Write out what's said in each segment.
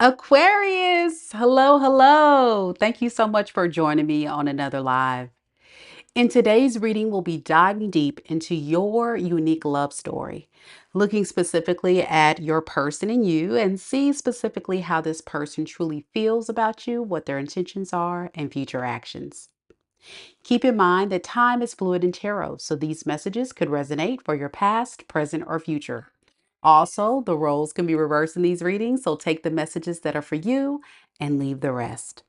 Aquarius, hello, hello. Thank you so much for joining me on another live. In today's reading, we'll be diving deep into your unique love story, looking specifically at your person and you, and see specifically how this person truly feels about you, what their intentions are, and future actions. Keep in mind that time is fluid in tarot, so these messages could resonate for your past, present, or future. Also, the roles can be reversed in these readings, so take the messages that are for you and leave the rest.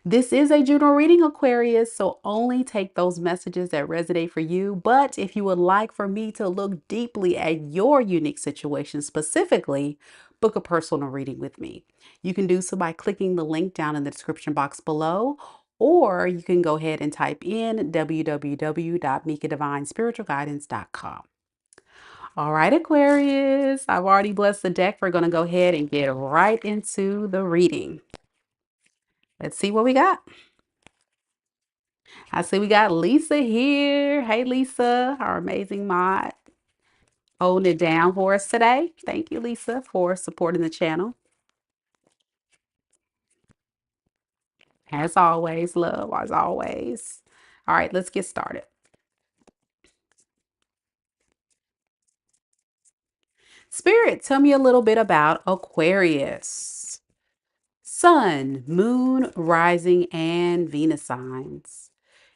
This is a general reading, Aquarius, so only take those messages that resonate for you. But if you would like for me to look deeply at your unique situation specifically, book a personal reading with me. You can do so by clicking the link down in the description box below, or you can go ahead and type in www.mikadivinespiritualguidance.com. All right, Aquarius, I've already blessed the deck. We're going to go ahead and get right into the reading. Let's see what we got. I see we got Lisa here. Hey, Lisa, our amazing mod, holding it down for us today. Thank you, Lisa, for supporting the channel. As always, love, as always. All right, let's get started. Spirit, tell me a little bit about Aquarius. Sun, moon, rising, and Venus signs.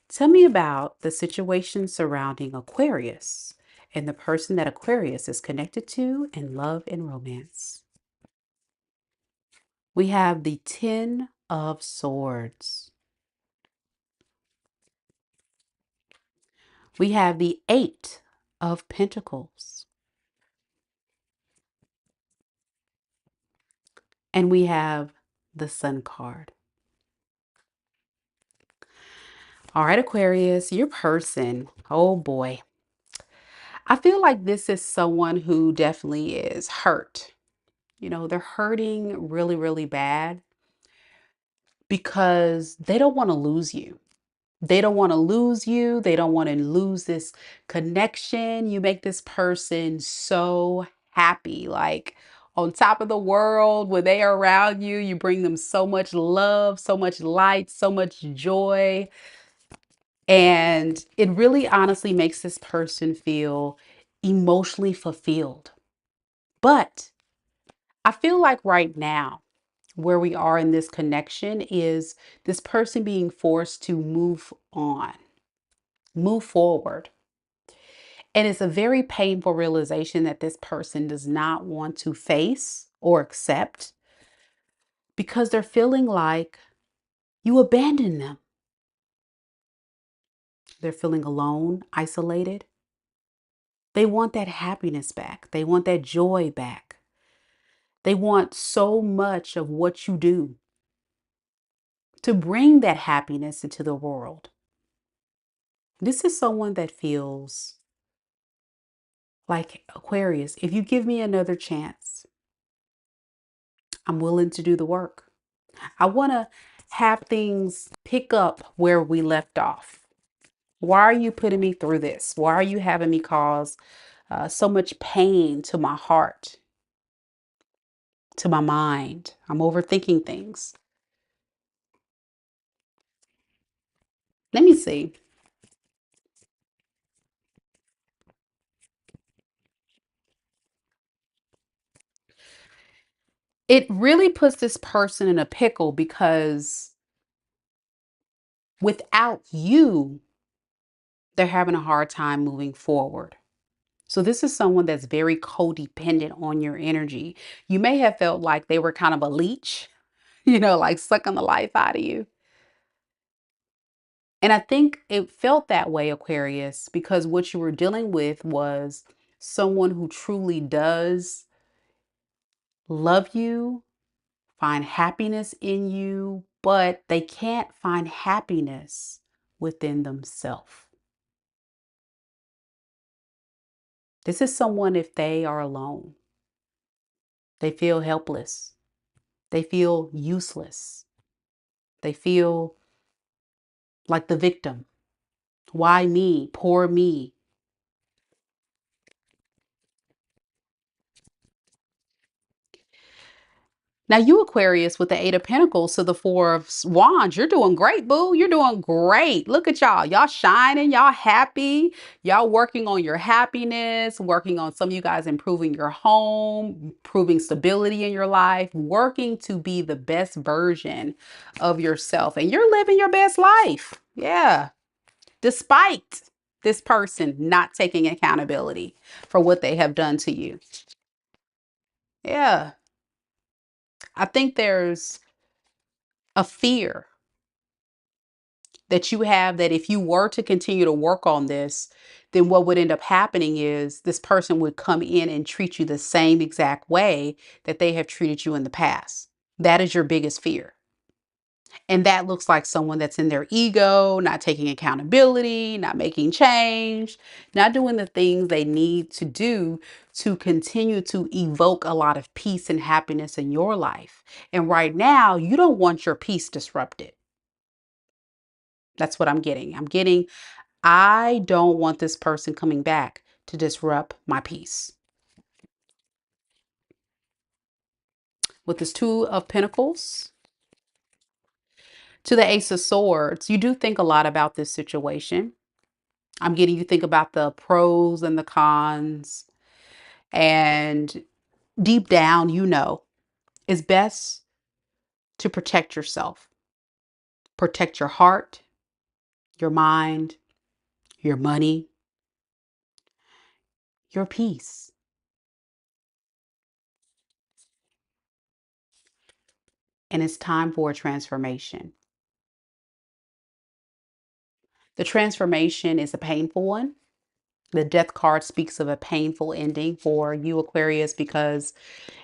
Tell me about the situation surrounding Aquarius and the person that Aquarius is connected to in love and romance. We have the Ten of Swords. We have the Eight of Pentacles. And we have the Sun card. All right, Aquarius, your person, oh boy. I feel like this is someone who definitely is hurt. You know, they're hurting really, really bad because they don't want to lose you. They don't want to lose you. They don't want to lose this connection. You make this person so happy, like on top of the world when they are around you. You bring them so much love, so much light, so much joy. And it really honestly makes this person feel emotionally fulfilled. But I feel like right now, where we are in this connection is this person being forced to move on, move forward. And it's a very painful realization that this person does not want to face or accept because they're feeling like you abandoned them. They're feeling alone, isolated. They want that happiness back. They want that joy back. They want so much of what you do to bring that happiness into the world. This is someone that feels like Aquarius, if you give me another chance, I'm willing to do the work. I want to have things pick up where we left off. Why are you putting me through this? Why are you having me cause so much pain to my heart, to my mind? I'm overthinking things. Let me see. It really puts this person in a pickle because without you, they're having a hard time moving forward. So this is someone that's very codependent on your energy. You may have felt like they were kind of a leech, like sucking the life out of you. And I think it felt that way, Aquarius, because what you were dealing with was someone who truly does love you, find happiness in you, but they can't find happiness within themselves. This is someone, if they are alone, they feel helpless, they feel useless, they feel like the victim. Why me? Poor me. Now, you Aquarius with the Eight of Pentacles to the Four of Wands, you're doing great, boo. You're doing great. Look at y'all. Y'all shining. Y'all happy. Y'all working on your happiness, working on some of you guys improving your home, improving stability in your life, working to be the best version of yourself. And you're living your best life. Yeah. Despite this person not taking accountability for what they have done to you. Yeah. I think there's a fear that you have that if you were to continue to work on this, then what would end up happening is this person would come in and treat you the same exact way that they have treated you in the past. That is your biggest fear. And that looks like someone that's in their ego, not taking accountability, not making change, not doing the things they need to do to continue to evoke a lot of peace and happiness in your life. And right now, you don't want your peace disrupted. That's what I'm getting. I don't want this person coming back to disrupt my peace. With this Two of Pentacles to the Ace of Swords, you do think a lot about this situation. I'm getting you think about the pros and the cons. And deep down, you know, it's best to protect yourself, protect your heart, your mind, your money, your peace. And it's time for a transformation. The transformation is a painful one. The death card speaks of a painful ending for you, Aquarius, because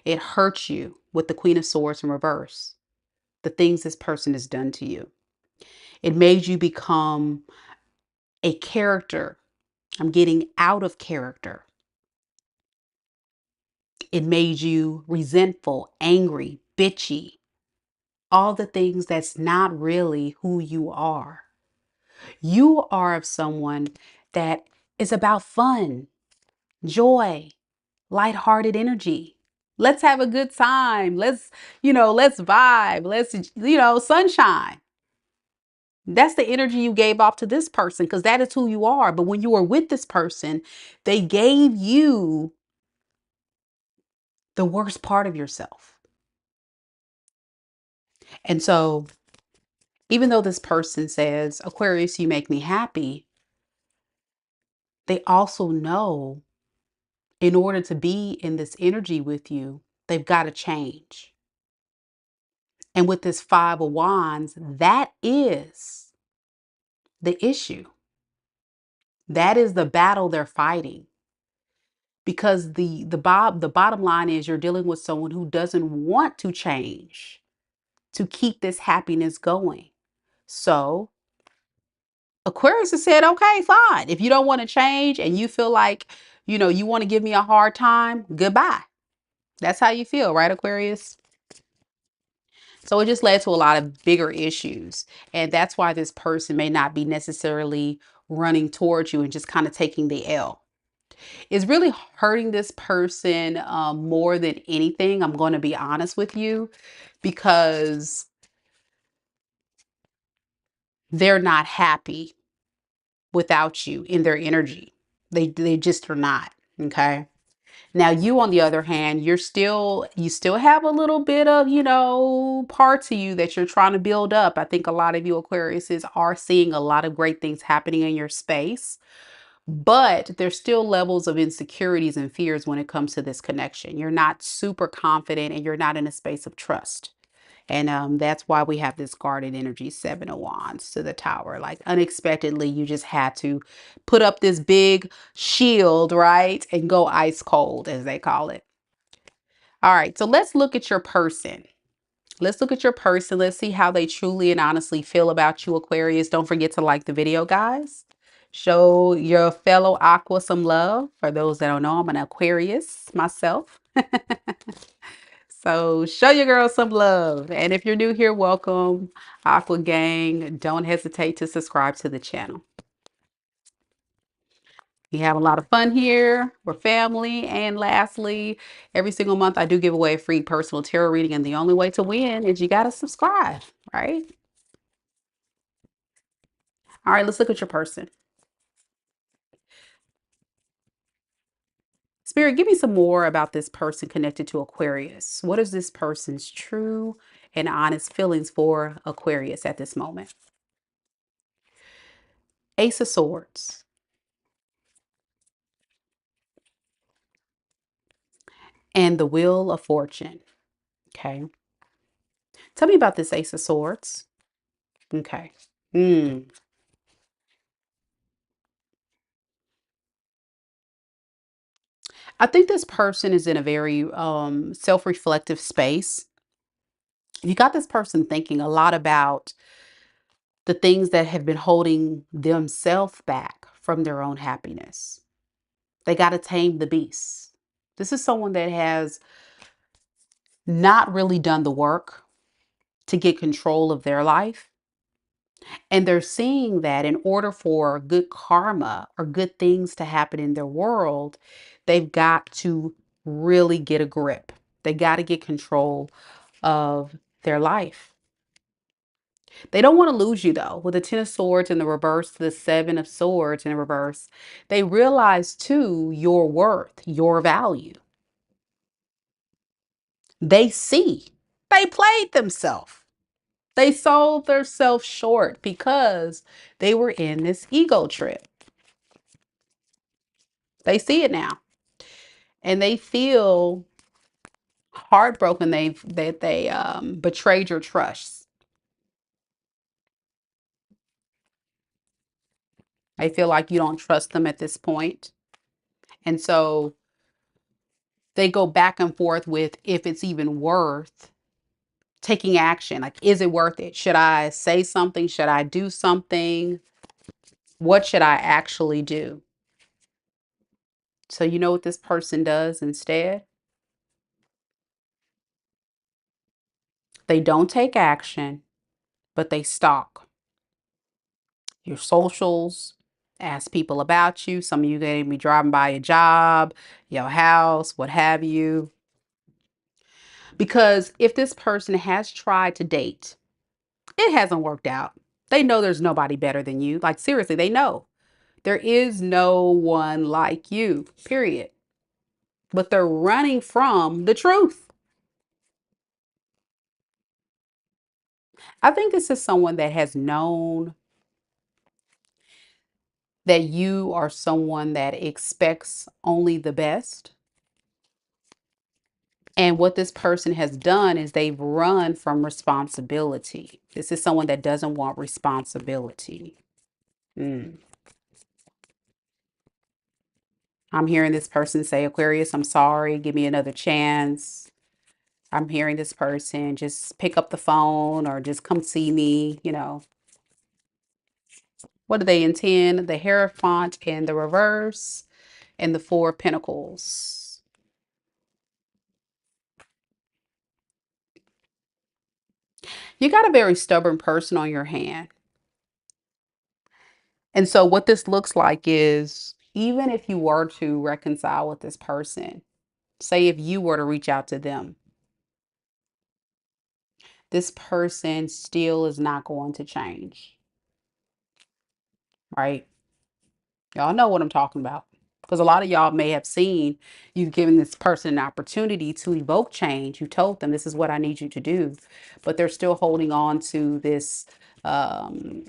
it hurts you with the Queen of Swords in reverse. The things this person has done to you. It made you become a character. I'm getting out of character. It made you resentful, angry, bitchy, all the things that's not really who you are. You are of someone that is about fun, joy, lighthearted energy. Let's have a good time. Let's vibe. Sunshine. That's the energy you gave off to this person because that is who you are. But when you were with this person, they gave you the worst part of yourself. And so, even though this person says, Aquarius, you make me happy, they also know in order to be in this energy with you, they've got to change. And with this Five of Wands, that is the issue. That is the battle they're fighting. Because the bottom line is you're dealing with someone who doesn't want to change to keep this happiness going. So Aquarius has said, okay, fine. If you don't want to change and you feel like, you want to give me a hard time, goodbye. That's how you feel, right, Aquarius? So it just led to a lot of bigger issues. And that's why this person may not be necessarily running towards you and just kind of taking the L. It's really hurting this person more than anything. I'm going to be honest with you because they're not happy without you in their energy. They just are not. Okay. Now you, on the other hand, you still have a little bit of, part to you that you're trying to build up. I think a lot of you Aquariuses are seeing a lot of great things happening in your space, but there's still levels of insecurities and fears when it comes to this connection. You're not super confident and you're not in a space of trust. And that's why we have this guarded energy, Seven of Wands to the Tower. Like unexpectedly, you just had to put up this big shield, right? And go ice cold, as they call it. All right, so let's look at your person. Let's look at your person. Let's see how they truly and honestly feel about you, Aquarius. Don't forget to like the video, guys. Show your fellow Aqua some love. For those that don't know, I'm an Aquarius myself. So show your girl some love. And if you're new here, welcome, Aqua Gang. Don't hesitate to subscribe to the channel. We have a lot of fun here. We're family. And lastly, every single month I do give away a free personal tarot reading. And the only way to win is you got to subscribe, right? All right, let's look at your person. Spirit, give me some more about this person connected to Aquarius. What is this person's true and honest feelings for Aquarius at this moment? Ace of Swords and the Wheel of Fortune. Okay. Tell me about this Ace of Swords. Okay. Mm. I think this person is in a very self-reflective space. You got this person thinking a lot about the things that have been holding themselves back from their own happiness. They got to tame the beast. This is someone that has not really done the work to get control of their life. And they're seeing that in order for good karma or good things to happen in their world, they've got to really get a grip. They got to get control of their life. They don't want to lose you though. With the Ten of Swords in the reverse, the Seven of Swords in the reverse, they realize too your worth, your value. They see. They played themselves. They sold themselves short because they were in this ego trip. They see it now. And they feel heartbroken they betrayed your trust. They feel like you don't trust them at this point. And so they go back and forth with if it's even worth taking action. Like, is it worth it? Should I say something? Should I do something? What should I actually do? So you know what this person does instead? They don't take action, but they stalk your socials, ask people about you. Some of you may be driving by your job, your house, what have you. Because if this person has tried to date, it hasn't worked out. They know there's nobody better than you. Like, seriously, they know there is no one like you, period. But they're running from the truth. I think this is someone that has known that you are someone that expects only the best. And what this person has done is they've run from responsibility. This is someone that doesn't want responsibility. Mm. I'm hearing this person say, Aquarius, I'm sorry, give me another chance. I'm hearing this person just pick up the phone or just come see me. What do they intend? The Hierophant in the reverse and the Four of Pentacles. You got a very stubborn person on your hand. And so what this looks like is even if you were to reconcile with this person, say if you were to reach out to them, this person still is not going to change, right? Y'all know what I'm talking about. Because a lot of y'all may have seen you've given this person an opportunity to evoke change. You told them this is what I need you to do, but they're still holding on to this um,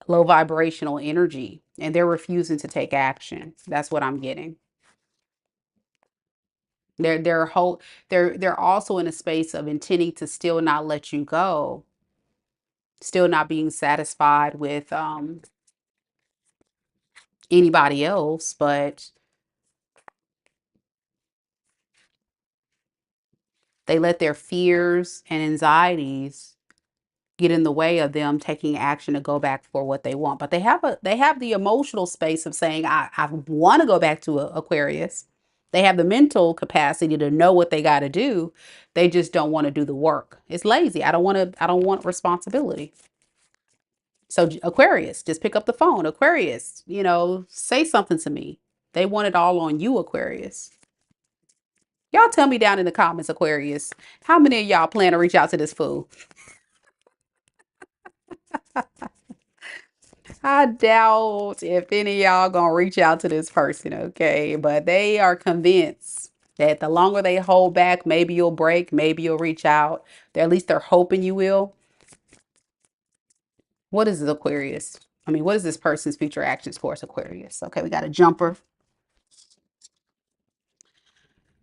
low vibrational energy and they're refusing to take action. That's what I'm getting. They're also in a space of intending to still not let you go, still not being satisfied with anybody else, but they let their fears and anxieties get in the way of them taking action to go back for what they want. But they have the emotional space of saying, I want to go back to Aquarius. They have the mental capacity to know what they got to do. They just don't want to do the work. It's lazy. I don't want responsibility. So Aquarius, just pick up the phone. Aquarius, say something to me. They want it all on you, Aquarius. Y'all tell me down in the comments, Aquarius, how many of y'all plan to reach out to this fool? I doubt if any of y'all gonna reach out to this person, okay? But they are convinced that the longer they hold back, maybe you'll break, maybe you'll reach out. At least they're hoping you will. What is this, Aquarius? I mean, what is this person's future actions towards Aquarius? Okay, we got a jumper.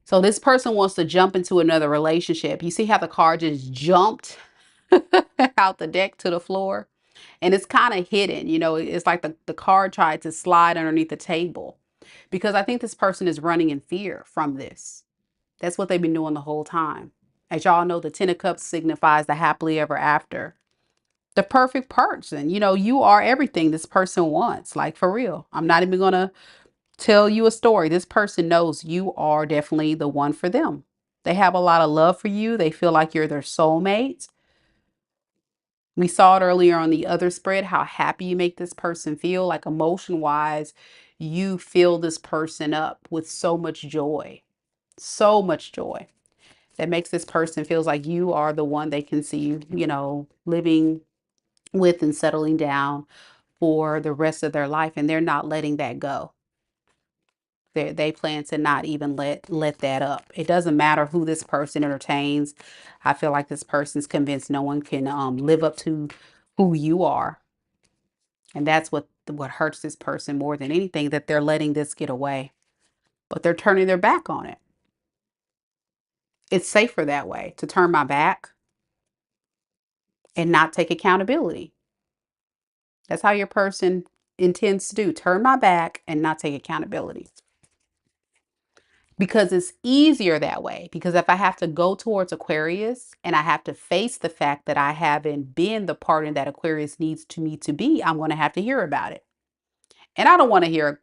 So this person wants to jump into another relationship. You see how the card just jumped out the deck to the floor? And it's kind of hidden, it's like the card tried to slide underneath the table because I think this person is running in fear from this. That's what they've been doing the whole time. As y'all know, the Ten of Cups signifies the happily ever after. The perfect person. You are everything this person wants. Like, for real. I'm not even going to tell you a story. This person knows you are definitely the one for them. They have a lot of love for you. They feel like you're their soulmate. We saw it earlier on the other spread, how happy you make this person feel, like emotion wise, you fill this person up with so much joy that makes this person feels like you are the one they can see, living with and settling down for the rest of their life. And they're not letting that go. They plan to not even let that up. It doesn't matter who this person entertains. I feel like this person's convinced no one can live up to who you are. And that's what hurts this person more than anything, that they're letting this get away. But they're turning their back on it. It's safer that way, to turn my back and not take accountability. That's how your person intends to do. Turn my back and not take accountability. Because it's easier that way. Because if I have to go towards Aquarius and I have to face the fact that I haven't been the partner that Aquarius needs to me to be, I'm going to have to hear about it. And I don't want to hear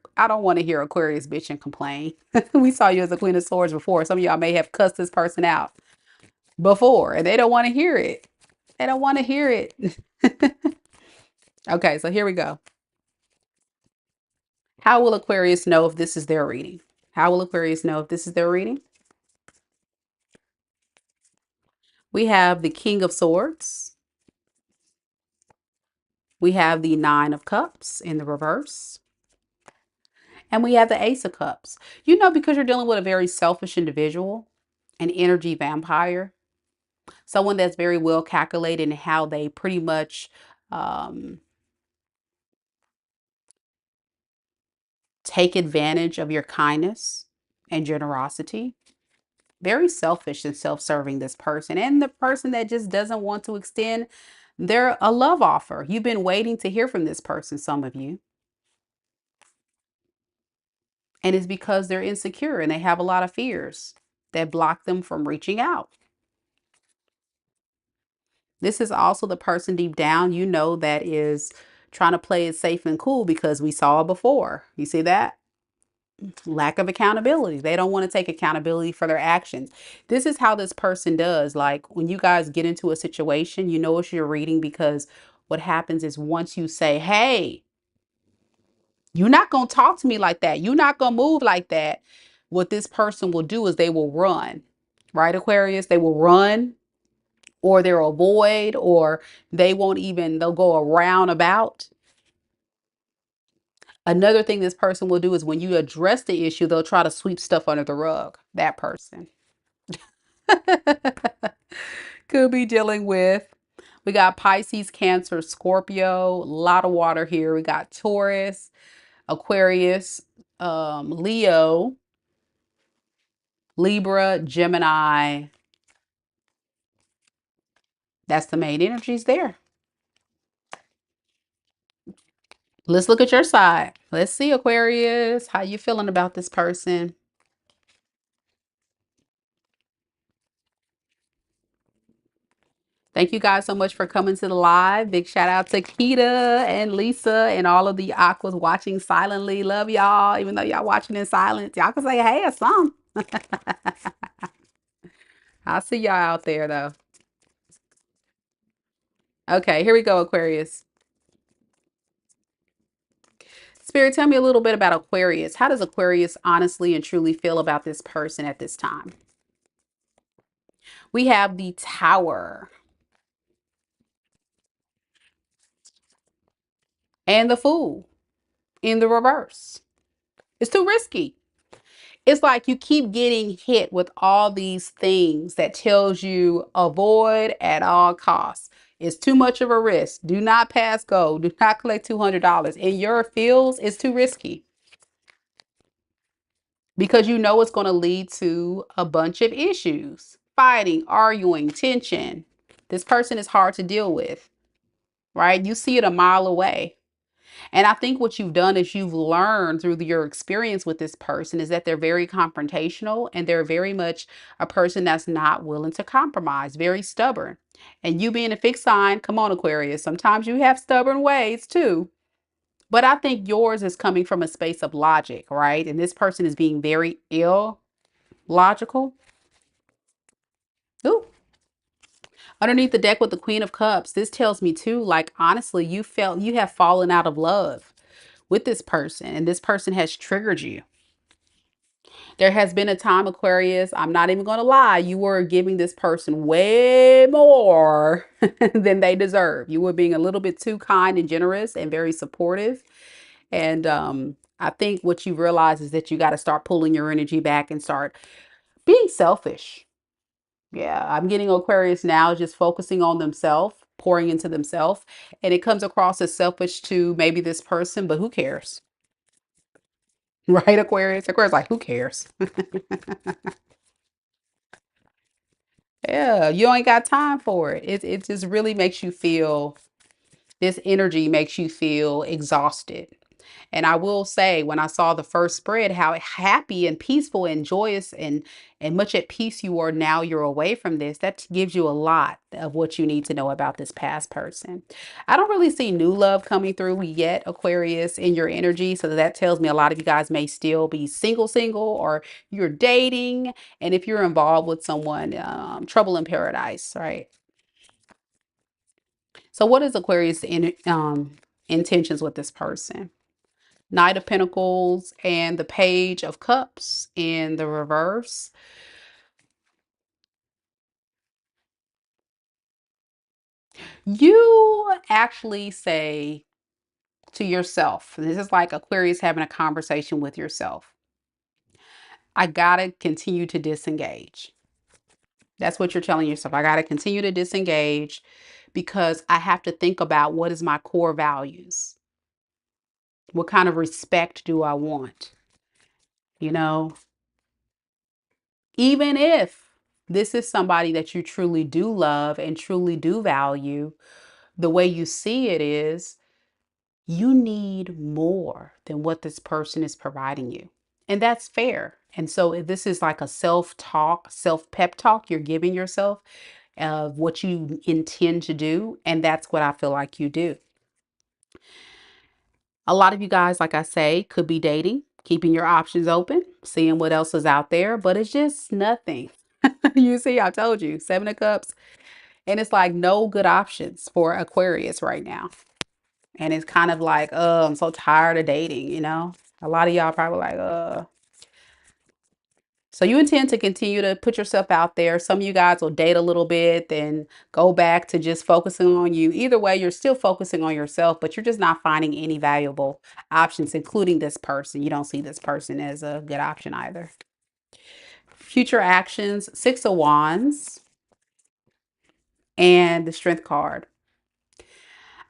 Aquarius bitch and complain. We saw you as a Queen of Swords before. Some of y'all may have cussed this person out before and they don't want to hear it. They don't want to hear it. Okay, so here we go. How will Aquarius know if this is their reading? How will Aquarius know if this is their reading? We have the King of Swords. We have the Nine of Cups in the reverse. And we have the Ace of Cups. Because you're dealing with a very selfish individual, an energy vampire, someone that's very well calculated in how they pretty much take advantage of your kindness and generosity. Very selfish and self-serving, this person. And the person that just doesn't want to extend a love offer. You've been waiting to hear from this person, some of you. And it's because they're insecure and they have a lot of fears that block them from reaching out. This is also the person deep down, that is trying to play it safe and cool because we saw it before. You see that? Lack of accountability. They don't want to take accountability for their actions. This is how this person does. Like, when you guys get into a situation, what you're reading, because what happens is once you say, hey, you're not going to talk to me like that, you're not going to move like that, what this person will do is they will run. Right, Aquarius? They will run, or they'll avoid, or they'll go around about. Another thing this person will do is when you address the issue, they'll try to sweep stuff under the rug. That person could be dealing with. We got Pisces, Cancer, Scorpio, a lot of water here. We got Taurus, Aquarius, Leo, Libra, Gemini. That's the main energies there. Let's look at your side. Let's see, Aquarius, how you feeling about this person? Thank you guys so much for coming to the live. Big shout out to Keita and Lisa and all of the Aquas watching silently. Love y'all. Even though y'all watching in silence, y'all can say hey or something. I'll see y'all out there though. Okay, here we go, Aquarius. Spirit, tell me a little bit about Aquarius. How does Aquarius honestly and truly feel about this person at this time? We have the Tower and the Fool in the reverse. It's too risky. It's like you keep getting hit with all these things that tells you avoid at all costs. It's too much of a risk. Do not pass go. Do not collect $200. In your fields, it's too risky because you know it's going to lead to a bunch of issues, fighting, arguing, tension. This person is hard to deal with, right? You see it a mile away. And I think what you've done is you've learned through your experience with this person is that they're very confrontational and they're very much a person that's not willing to compromise, very stubborn. And you being a fixed sign, come on, Aquarius, sometimes you have stubborn ways too. But I think yours is coming from a space of logic, right? And this person is being very illogical. Ooh. Underneath the deck with the Queen of Cups, this tells me too, like honestly, you have fallen out of love with this person, and this person has triggered you. There has been a time, Aquarius, I'm not even going to lie, you were giving this person way more than they deserve. You were being a little bit too kind and generous and very supportive. And I think what you realize is that you got to start pulling your energy back and start being selfish. Yeah, I'm getting Aquarius now just focusing on themselves, pouring into themselves. And it comes across as selfish to maybe this person, but who cares? Right, Aquarius? Aquarius, like, who cares? Yeah, you ain't got time for it. It just really makes you feel, this energy makes you feel exhausted. And I will say, when I saw the first spread, how happy and peaceful and joyous and much at peace you are now you're away from this, that gives you a lot of what you need to know about this past person. I don't really see new love coming through yet, Aquarius, in your energy. So that tells me a lot of you guys may still be single, or you're dating. And if you're involved with someone, trouble in paradise, right? So what is Aquarius intentions with this person? Knight of Pentacles and the Page of Cups in the reverse. You actually say to yourself, this is like Aquarius having a conversation with yourself, I gotta continue to disengage. That's what you're telling yourself. I gotta continue to disengage because I have to think about what is my core values. What kind of respect do I want? You know, even if this is somebody that you truly do love and truly do value, the way you see it is you need more than what this person is providing you. And that's fair. And so if this is like a self-talk, self-pep talk you're giving yourself of what you intend to do. And that's what I feel like you do. A lot of you guys, like I say, could be dating, keeping your options open, seeing what else is out there, but it's just nothing. You see, I told you, Seven of Cups. And it's like no good options for Aquarius right now. And it's kind of like, oh, I'm so tired of dating, you know? A lot of y'all probably like, So you intend to continue to put yourself out there. Some of you guys will date a little bit, then go back to just focusing on you. Either way, you're still focusing on yourself, but you're just not finding any valuable options, including this person. You don't see this person as a good option either. Future actions, Six of Wands, and the Strength card.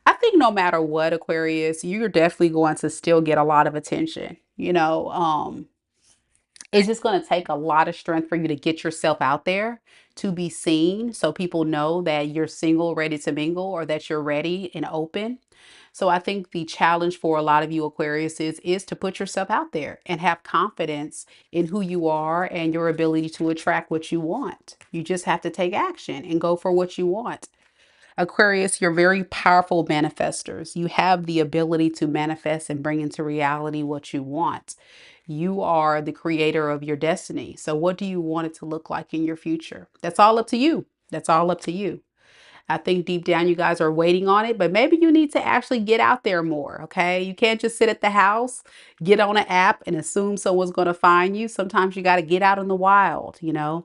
I think no matter what, Aquarius, you're definitely going to still get a lot of attention. It's just going to take a lot of strength for you to get yourself out there to be seen so people know that you're single, ready to mingle, or that you're ready and open. So I think the challenge for a lot of you Aquarius is to put yourself out there and have confidence in who you are and your ability to attract what you want. You just have to take action and go for what you want. Aquarius, you're very powerful manifestors. You have the ability to manifest and bring into reality what you want. You are the creator of your destiny. So what do you want it to look like in your future? That's all up to you. That's all up to you. I think deep down you guys are waiting on it, but maybe you need to actually get out there more, okay? You can't just sit at the house, get on an app and assume someone's going to find you. Sometimes you got to get out in the wild, you know?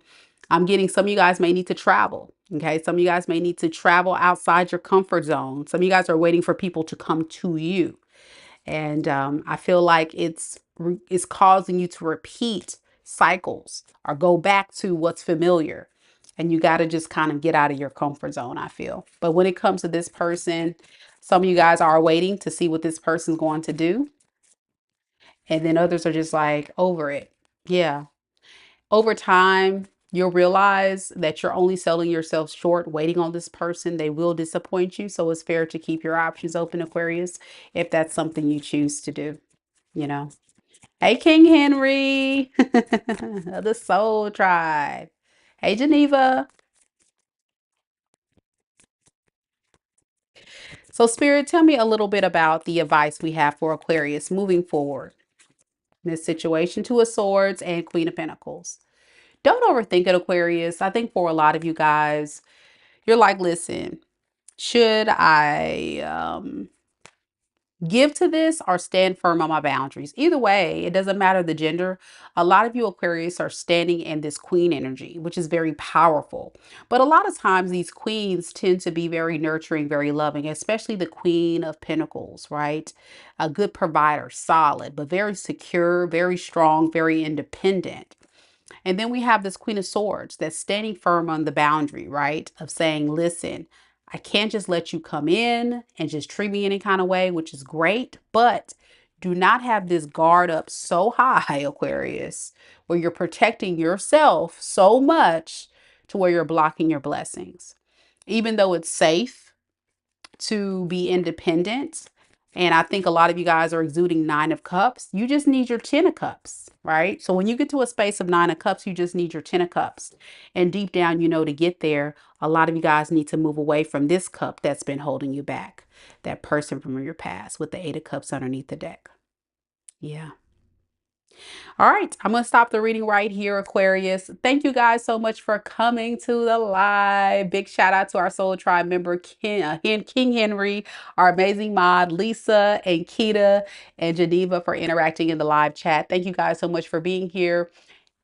I'm getting some of you guys may need to travel, okay? Some of you guys may need to travel outside your comfort zone. Some of you guys are waiting for people to come to you. And I feel like it's causing you to repeat cycles or go back to what's familiar. And you got to just kind of get out of your comfort zone, I feel. But when it comes to this person, some of you guys are waiting to see what this person's going to do. And then others are just like over it. Yeah. Over time, you'll realize that you're only selling yourself short waiting on this person. They will disappoint you. So it's fair to keep your options open, Aquarius, if that's something you choose to do, you know. Hey, King Henry of the Soul Tribe. Hey, Geneva. So, Spirit, tell me a little bit about the advice we have for Aquarius moving forward in this situation. Two of Swords and Queen of Pentacles. Don't overthink it, Aquarius. I think for a lot of you guys, you're like, listen, should I give to this or stand firm on my boundaries? Either way, it doesn't matter the gender. A lot of you Aquarius are standing in this queen energy, which is very powerful. But a lot of times these queens tend to be very nurturing, very loving, especially the Queen of Pentacles, right? A good provider, solid, but very secure, very strong, very independent. And then we have this Queen of Swords that's standing firm on the boundary, right? Of saying, listen, I can't just let you come in and just treat me any kind of way, which is great, but do not have this guard up so high, Aquarius, where you're protecting yourself so much to where you're blocking your blessings. Even though it's safe to be independent, and I think a lot of you guys are exuding Nine of Cups, you just need your Ten of Cups, right? So when you get to a space of Nine of Cups, you just need your Ten of Cups. And deep down, you know, to get there, a lot of you guys need to move away from this cup that's been holding you back. That person from your past with the Eight of Cups underneath the deck. Yeah. All right, I'm going to stop the reading right here, Aquarius. Thank you guys so much for coming to the live. Big shout out to our Soul Tribe member, King Henry, our amazing mod, Lisa and Keita and Geneva for interacting in the live chat. Thank you guys so much for being here.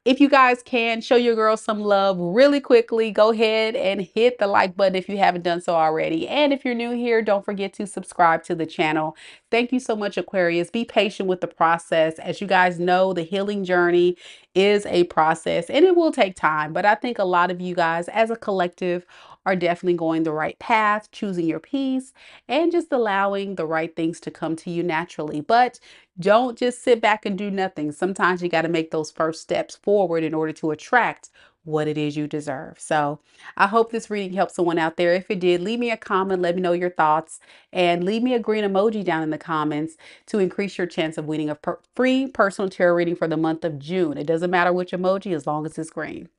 If you guys can show your girl some love really quickly, go ahead and hit the like button if you haven't done so already. And if you're new here, don't forget to subscribe to the channel. Thank you so much, Aquarius. Be patient with the process. As you guys know, the healing journey is a process and it will take time. But I think a lot of you guys as a collective are definitely going the right path, choosing your peace and just allowing the right things to come to you naturally. But don't just sit back and do nothing. Sometimes you got to make those first steps forward in order to attract what it is you deserve. So I hope this reading helped someone out there. If it did, leave me a comment, let me know your thoughts, and leave me a green emoji down in the comments to increase your chance of winning a free personal tarot reading for the month of June. It doesn't matter which emoji as long as it's green.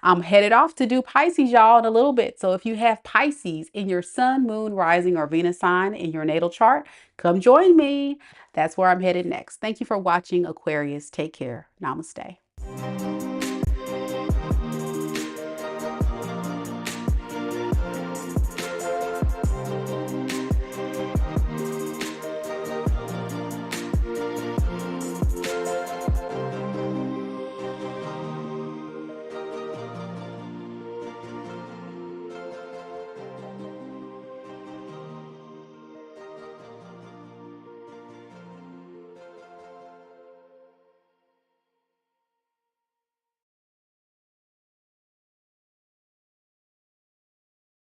I'm headed off to do Pisces, y'all, in a little bit. So if you have Pisces in your sun, moon, rising, or Venus sign in your natal chart, come join me. That's where I'm headed next. Thank you for watching, Aquarius. Take care. Namaste.